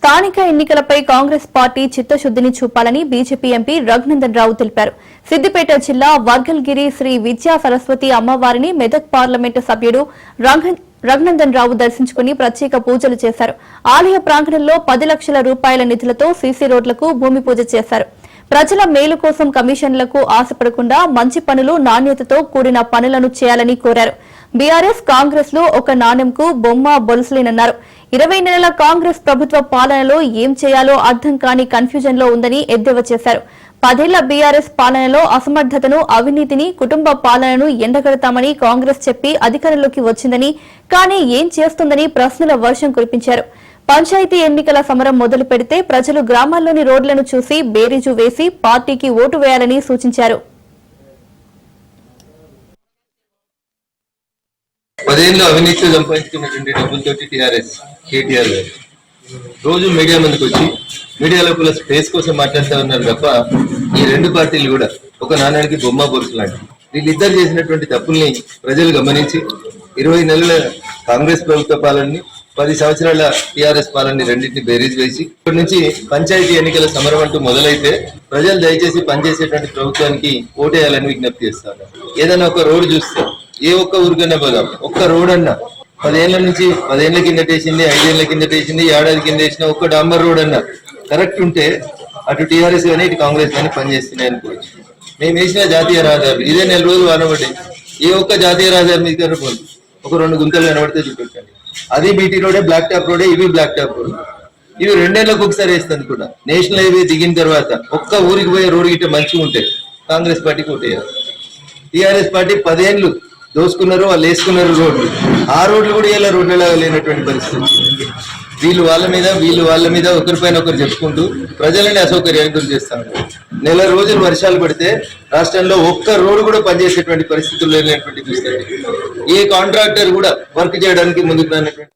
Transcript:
స్థానిక ఎన్నికలపై కాంగ్రెస్ పార్టీ చిత్తశుద్దిని చూపాలని బీజేపీ ఎంపీ రఘునందన్ రావు తెలిపారు. సిద్దిపేట జిల్లా వర్గల్గిరి శ్రీ విద్యా సరస్వతి అమ్మవారిని మెదక్ పార్లమెంటు సభ్యుడు రఘునందన్ రావు దర్శించుకుని ప్రత్యేక పూజలు చేశారు. ఆలయ ప్రాంగణంలో 10 లక్షల రూపాయల నిధులతో సీసీ రోడ్లకు భూమి పూజ చేశారు. ప్రజల మేలు కోసం కమిషన్లకు ఆశపడకుండా మంచి పనులు, నాణ్యతతో కూడిన పనులను చేయాలని కోరారు. బీఆర్ఎస్, కాంగ్రెస్ లో ఒక నాణెంకు బొమ్మ బొలుసులేనన్నారు. 20 నెలల కాంగ్రెస్ ప్రభుత్వ పాలనలో ఏం చేయాలో అర్థం కాని కన్ఫ్యూజన్ లో ఉందని ఎద్దేవా చేశారు. 10 ఏళ్ల బీఆర్ఎస్ పాలనలో అసమర్థతను, అవినీతిని, కుటుంబ పాలనను ఎండగడతామని కాంగ్రెస్ చెప్పి అధికారంలోకి వచ్చిందని, కానీ ఏం చేస్తుందని ప్రశ్నల వర్షం కురిపించారు. పంచాయతీ ఎన్నికల సమరం మొదలు పెడితే ప్రజలు గ్రామాల్లోని రోడ్లను చూసి బేరీజు వేసి పార్టీకి ఓటు వేయాలని సూచించారు. 10 ఏళ్ళు అవినీతితో సంపాదించుకున్నటువంటి డబ్బులతోటి టీఆర్ఎస్ కేటీఆర్ గారు రోజు మీడియా ముందుకు వచ్చి మీడియా లోపల స్పేస్ కోసం మాట్లాడుతూ ఉన్నారు తప్ప ఈ రెండు పార్టీలు కూడా ఒక నాణ్యానికి బొమ్మ బొరుసు లాంటి వీళ్ళిద్దరు చేసినటువంటి తప్పుల్ని ప్రజలు గమనించి 20 నెలల కాంగ్రెస్ ప్రభుత్వ పాలనని 10 సంవత్సరాల టీఆర్ఎస్ పాలనని రెండింటిని బేరీజ్ వేసి ఇప్పటి నుంచి పంచాయతీ ఎన్నికల సమరం అంటూ మొదలైతే ప్రజలు దయచేసి పనిచేసేటువంటి ప్రభుత్వానికి ఓటేయాలని విజ్ఞప్తి చేస్తారు. ఏదైనా ఒక రోడ్డు చూస్తే ఏ ఒక్క ఊరికన్నా పోదాం, ఒక్క రోడ్ అన్నా 10 ఏళ్ల నుంచి 10 ఏళ్ల కిందట వేసింది, 5 ఏళ్ల కిందట వేసింది, ఏడాది కింద వేసిన ఒక్క డాంబర్ రోడ్ అన్నా కరెక్ట్ ఉంటే అటు టీఆర్ఎస్ కానీ ఇటు కాంగ్రెస్ కానీ పనిచేస్తున్నాయి అనుకోవచ్చు. మేము వేసిన జాతీయ రహదారులు ఇదే 4 రోజులు వానబడ్డాయి. ఏ ఒక్క జాతీయ రహదారి మీద కనపడదు, ఒక 2 గుంతలు కనబడితే చూపెట్టండి. అది బీటీ రోడే, బ్లాక్ టాప్ రోడే, ఇవి బ్లాక్ టాప్ రోడ్. ఇవి 2 ఏళ్లకు ఒకసారి వేస్తుంది కూడా. నేషనల్ హైవే దిగిన తర్వాత ఒక్క ఊరికి పోయే రోడ్డు గిట్ట మంచిగా ఉంటే కాంగ్రెస్ పార్టీకి ఓటేయాలి. టీఆర్ఎస్ పార్టీ 10 ఏళ్ళు దోసుకున్నారు, వాళ్ళు వేసుకున్నారు రోడ్లు. ఆ రోడ్లు కూడా ఇలా రోడ్లలాగా లేనటువంటి పరిస్థితి. వీళ్ళు వాళ్ళ మీద ఒకరిపైన ఒకరు చెప్పుకుంటూ ప్రజలని అసౌకర్యానికి గురి చేస్తారు. 1 నెల రోజులు వర్షాలు పడితే రాష్ట్రంలో ఒక్క రోడ్డు కూడా పనిచేసేటువంటి పరిస్థితులు లేనటువంటి చూస్తారు. ఏ కాంట్రాక్టర్ కూడా వర్క్ చేయడానికి ముందుకు రానటువంటి